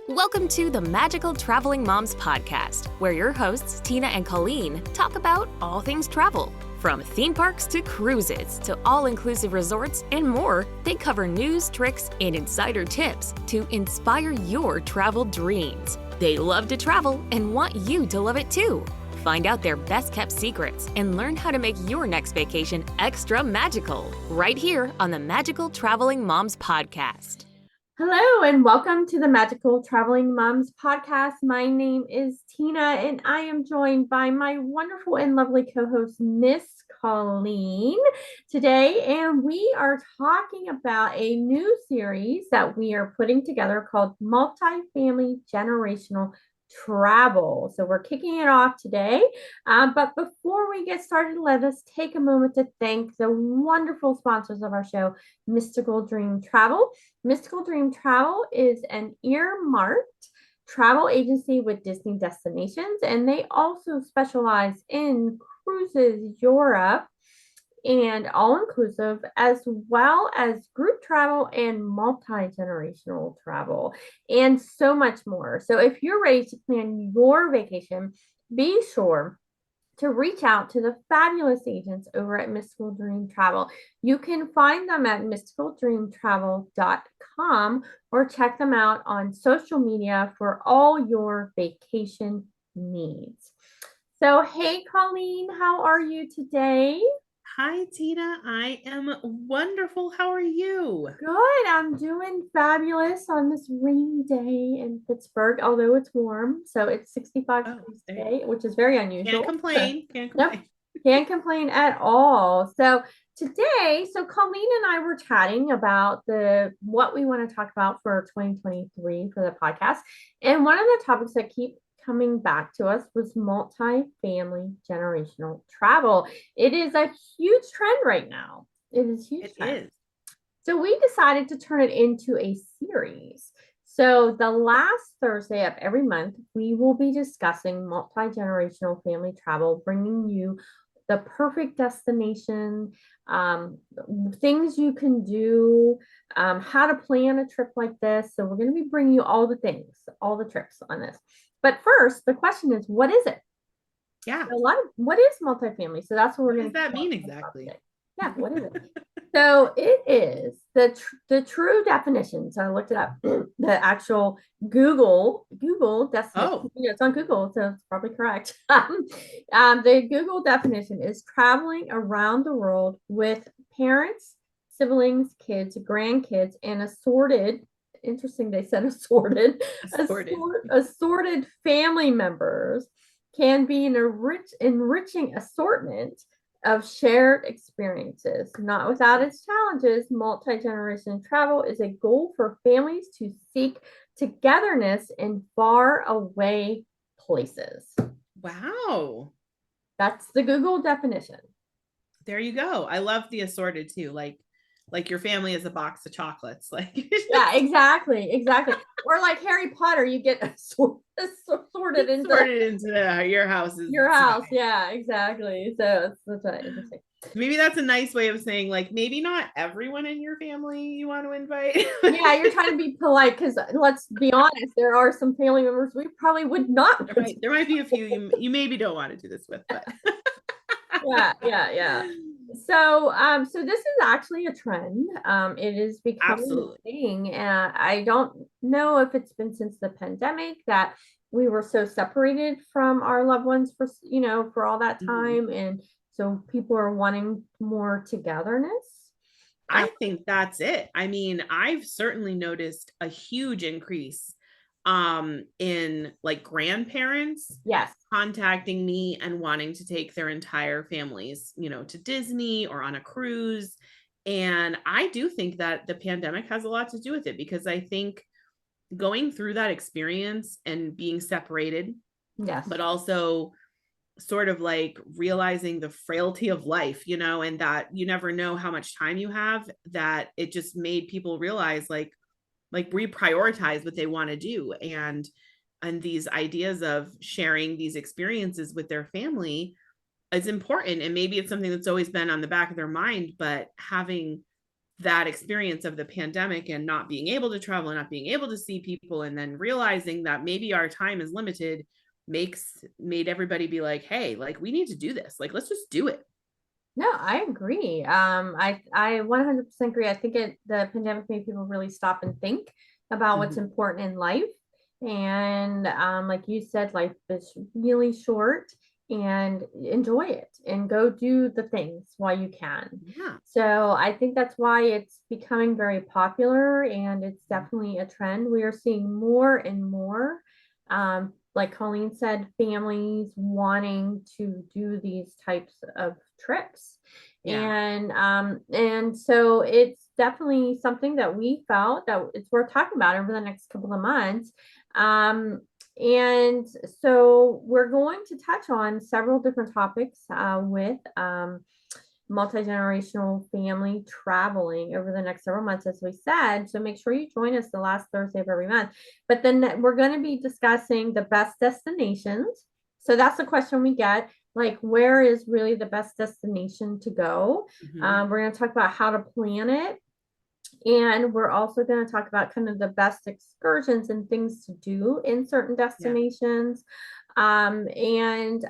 Welcome to the Magical Traveling Moms podcast, where your hosts, Tina and Colleen, talk about all things travel. From theme parks to cruises to all-inclusive resorts and more, they cover news, tricks, and insider tips to inspire your travel dreams. They love to travel and want you to love it too. Find out their best-kept secrets and learn how to make your next vacation extra magical, right here on the Magical Traveling Moms podcast. Hello and welcome to the Magical Traveling Moms podcast. My name is Tina and I am joined by my wonderful and lovely co-host, Miss Colleen, today. And we are talking about a new series that we are putting together called Multifamily Generational Travel. So we're kicking it off today. But before we get started, let us take a moment to thank the wonderful sponsors of our show, Mystical Dream Travel. Mystical Dream Travel is an earmarked travel agency with Disney destinations, and they also specialize in cruises, Europe, and all-inclusive, as well as group travel and multi-generational travel, and so much more. So if you're ready to plan your vacation, be sure to reach out to the fabulous agents over at Mystical Dream Travel. You can find them at mysticaldreamtravel.com or check them out on social media for all your vacation needs. So, hey, Colleen, how are you today? Hi, Tina. I am wonderful. How are you? Good. I'm doing fabulous on this rainy day in Pittsburgh, although it's warm. So it's 65 degrees today, which is very unusual. Can't complain. Can't complain. Nope, can't complain at all. So today, Colleen and I were chatting about what we want to talk about for 2023 for the podcast. And one of the topics that keep coming back to us was multi-family generational travel. It is a huge trend right now. It is huge. It is. So we decided to turn it into a series. So the last Thursday of every month, we will be discussing multi-generational family travel, bringing you the perfect destination, things you can do, how to plan a trip like this. So we're going to be bringing you all the things, all the trips on this. But first, the question is, what is it? Yeah. What is multifamily? So that's what we're going to. What does that mean exactly? Yeah, what is it? So it is the true definition. So I looked it up. The actual Google definition. Oh, it's on Google, so it's probably correct. The Google definition is traveling around the world with parents, siblings, kids, grandkids, and assorted. Interesting, they said assorted family members can be an enriching assortment of shared experiences. Not without its challenges, multi-generation travel is a goal for families to seek togetherness in far away places. Wow. That's the Google definition. There you go. I love the assorted too. Like your family is a box of chocolates. Yeah, exactly. Or like Harry Potter, you get sorted into your house. Your house. Yeah, exactly. So that's really interesting. Maybe that's a nice way of saying, like, maybe not everyone in your family you want to invite. Yeah, you're trying to be polite because let's be honest, there are some family members we probably would not. There might be a few you maybe don't want to do this with, but yeah. So this is actually a trend. It is becoming a thing. I don't know if it's been since the pandemic that we were so separated from our loved ones for all that time, and so people are wanting more togetherness. I think that's it. I mean, I've certainly noticed a huge increase in like grandparents contacting me and wanting to take their entire families, to Disney or on a cruise. And I do think that the pandemic has a lot to do with it, because I think going through that experience and being separated, but also sort of like realizing the frailty of life, and that you never know how much time you have, that it just made people realize like reprioritize what they want to do. And these ideas of sharing these experiences with their family is important. And maybe it's something that's always been on the back of their mind, but having that experience of the pandemic and not being able to travel and not being able to see people, and then realizing that maybe our time is limited, made everybody be like, hey, like we need to do this. Like, let's just do it. No, I agree. I 100% agree. I think the pandemic made people really stop and think about what's important in life. And like you said, life is really short, and enjoy it and go do the things while you can. Yeah. So I think that's why it's becoming very popular, and it's definitely a trend. We are seeing more and more, like Colleen said, families wanting to do these types of trips. Yeah. And so it's definitely something that we felt that it's worth talking about over the next couple of months. And so we're going to touch on several different topics with multi-generational family traveling over the next several months, as we said. So make sure you join us the last Thursday of every month. But then we're going to be discussing the best destinations. So that's the question we get, like, where is really the best destination to go? We're going to talk about how to plan it. And we're also going to talk about kind of the best excursions and things to do in certain destinations. And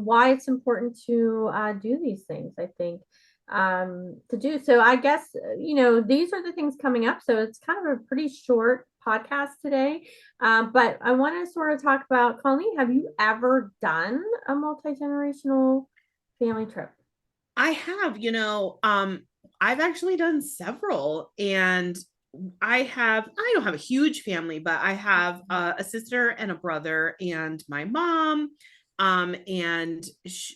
why it's important to do these things, I think, to do. So I guess, these are the things coming up. So it's kind of a pretty short podcast today. But I want to sort of talk about, Colleen, have you ever done a multi-generational family trip? I have, I've actually done several, and I don't have a huge family, but I have a sister and a brother and my mom. And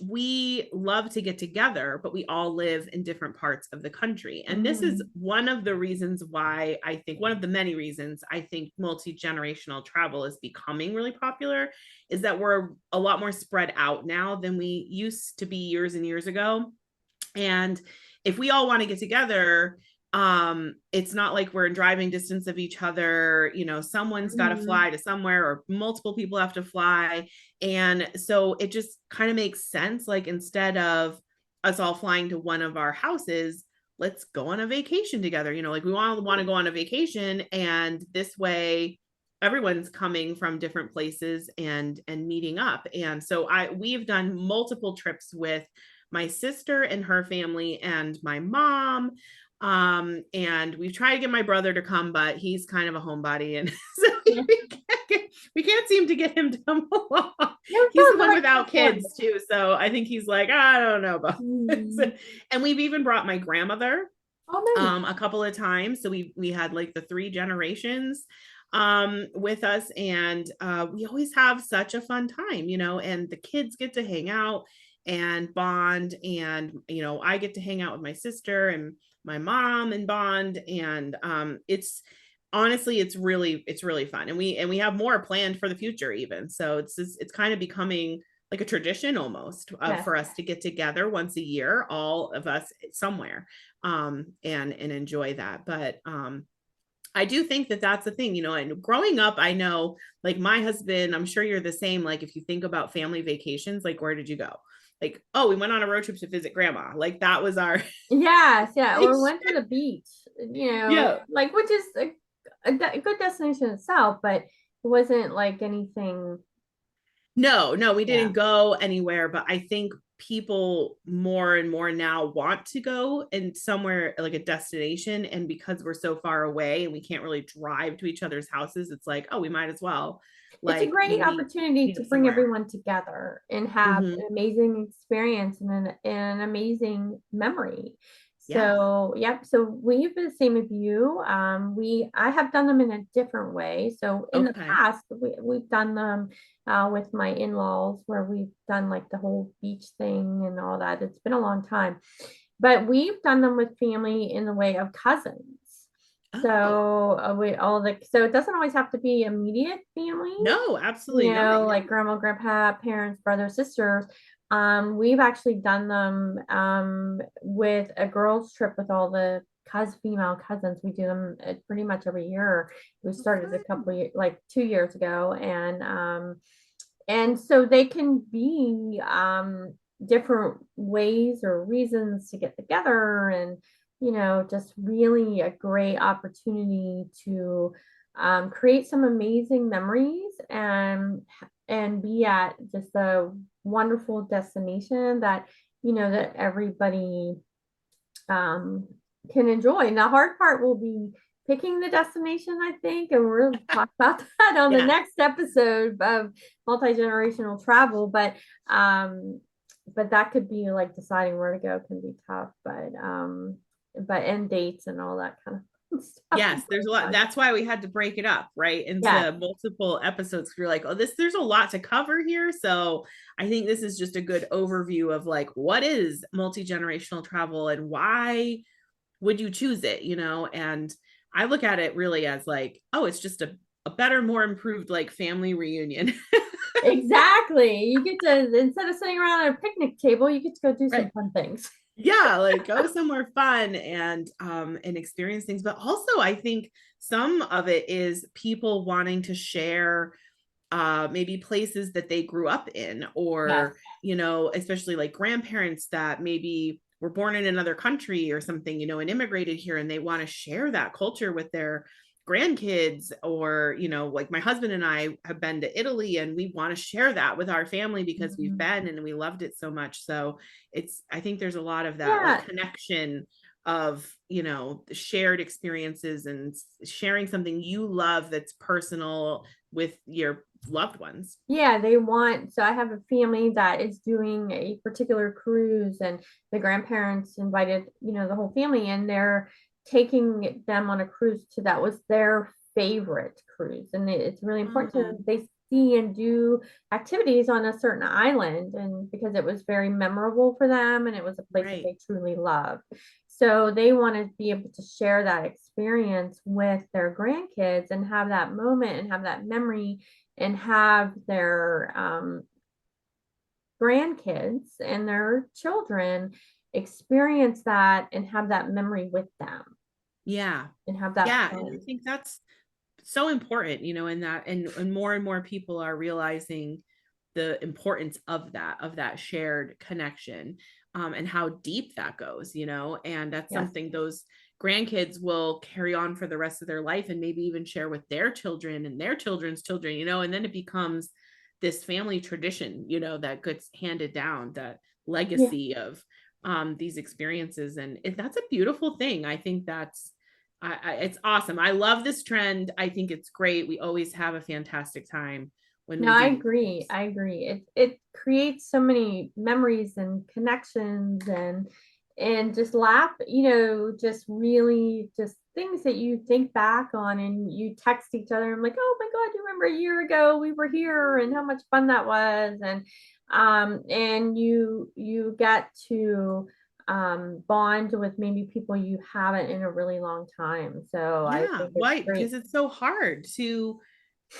we love to get together, but we all live in different parts of the country. And this is one of the reasons why one of the many reasons I think multi-generational travel is becoming really popular, is that we're a lot more spread out now than we used to be years and years ago. And if we all want to get together, it's not like we're in driving distance of each other. Someone's got to fly to somewhere, or multiple people have to fly. And so it just kind of makes sense. Like, instead of us all flying to one of our houses, let's go on a vacation together. Like, we want to go on a vacation, and this way everyone's coming from different places and meeting up. And so we've done multiple trips with my sister and her family and my mom. And we've tried to get my brother to come, but he's kind of a homebody, and so we can't seem to get him to come along. He's the one without kids too, so I think he's like, I don't know about this. And we've even brought my grandmother a couple of times, so we had like the 3 generations with us, and we always have such a fun time, and the kids get to hang out and bond, and I get to hang out with my sister and my mom and bond, and it's really fun, and we have more planned for the future even. So it's kind of becoming like a tradition almost for us to get together once a year, all of us somewhere, and enjoy that. But I do think that that's the thing, and growing up, I know, like, my husband, I'm sure you're the same. Like, if you think about family vacations, like, where did you go? Like, oh, we went on a road trip to visit grandma. Like, that was our or went to the beach, like, which is a good destination itself, but it wasn't like anything. No, we didn't go anywhere, but I think people more and more now want to go in somewhere like a destination, and because we're so far away and we can't really drive to each other's houses, it's like, oh, we might as well. Like, it's a great opportunity to bring everyone together and have an amazing experience and an amazing memory. So so we've been the same with you. I have done them in a different way. So in the past, we've done them with my in-laws, where we've done like the whole beach thing and all that. It's been a long time, but we've done them with family in the way of cousins. So so it doesn't always have to be immediate family. No, absolutely not. Like grandma, grandpa, parents, brothers, sisters. We've actually done them with a girls' trip with all the female cousins. We do them pretty much every year. We started a couple of like 2 years ago, and so they can be different ways or reasons to get together, and just really a great opportunity to create some amazing memories and be at just a wonderful destination that everybody can enjoy. And the hard part will be picking the destination, I think, and we'll talk about that on the next episode of multi-generational travel. But that could be like deciding where to go can be tough. But end dates and all that kind of stuff. Yes, there's a lot. That's why we had to break it up, right, into multiple episodes. We're like, oh, there's a lot to cover here. So I think this is just a good overview of like, what is multi-generational travel and why would you choose it, And I look at it really as like, oh, it's just a better, more improved like family reunion. Exactly. You get to, instead of sitting around at a picnic table, you get to go do some fun things. Yeah, like go somewhere fun and experience things. But also I think some of it is people wanting to share maybe places that they grew up in, or especially like grandparents that maybe were born in another country or something, and immigrated here, and they want to share that culture with their grandkids, or like my husband and I have been to Italy and we want to share that with our family because we've been and we loved it so much. So I think there's a lot of that like connection of shared experiences and sharing something you love that's personal with your loved ones. So I have a family that is doing a particular cruise, and the grandparents invited the whole family, and they're taking them on a cruise that was their favorite cruise. And it's really important to them. They see and do activities on a certain island, and because it was very memorable for them and it was a place that they truly love. So they want to be able to share that experience with their grandkids and have that moment and have that memory and have their grandkids and their children experience that and have that memory with them. And have that fun. And I think that's so important, and more people are realizing the importance of that shared connection, and how deep that goes, and that's something those grandkids will carry on for the rest of their life, and maybe even share with their children and their children's children, and then it becomes this family tradition, that gets handed down, that legacy of these experiences. And that's a beautiful thing. I think that's it's awesome. I love this trend. I think it's great. We always have a fantastic time when I agree. It creates so many memories and connections and just laugh, just really just things that you think back on and you text each other. I'm like, oh my God, you remember a year ago we were here and how much fun that was. And you get to bond with maybe people you haven't in a really long time. So I think because it's so hard to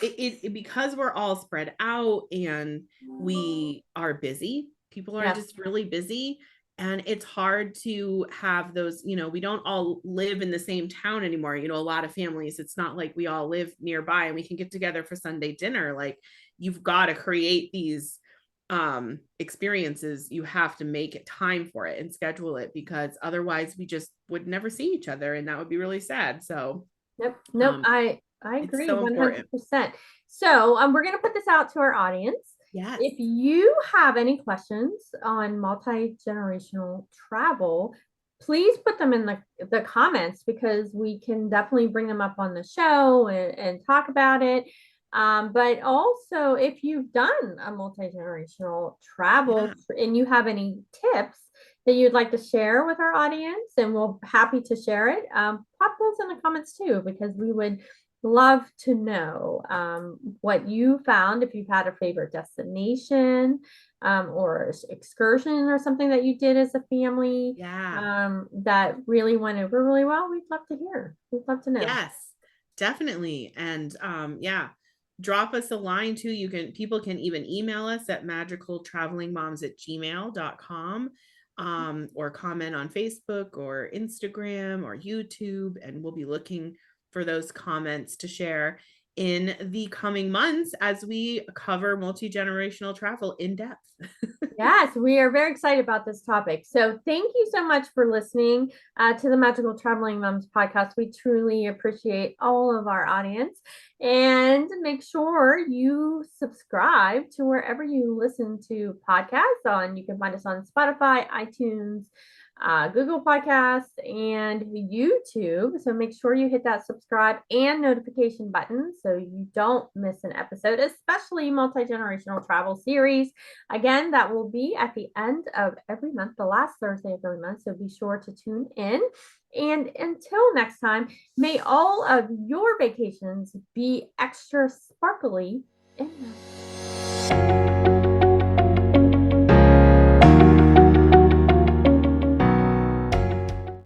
because we're all spread out and we are busy. People are just really busy, and it's hard to have those, we don't all live in the same town anymore. A lot of families, it's not like we all live nearby and we can get together for Sunday dinner. Like, you've got to create these experiences. You have to make it time for it and schedule it, because otherwise we just would never see each other, and that would be really sad. So I agree, so 100%. So we're going to put this out to our audience. If you have any questions on multi-generational travel, please put them in the comments, because we can definitely bring them up on the show and talk about it. But also, if you've done a multi-generational travel and you have any tips that you'd like to share with our audience, and we're happy to share it, pop those in the comments too, because we would love to know what you found, if you've had a favorite destination or excursion or something that you did as a family that really went over really well. We'd love to hear. We'd love to know. Yes, definitely. And drop us a line too. People can even email us at magicaltravelingmoms@gmail.com, or comment on Facebook or Instagram or YouTube, and we'll be looking for those comments to share. in the coming months as we cover multi-generational travel in depth. Yes, we are very excited about this topic. So thank you so much for listening to the Magical Traveling Moms podcast. We truly appreciate all of our audience. And make sure you subscribe to wherever you listen to podcasts on. You can find us on Spotify, iTunes, Google Podcasts, and YouTube. So make sure you hit that subscribe and notification button so you don't miss an episode, especially multi-generational travel series. Again, that will be at the end of every month, the last Thursday of every month. So be sure to tune in. And until next time, may all of your vacations be extra sparkly and nice.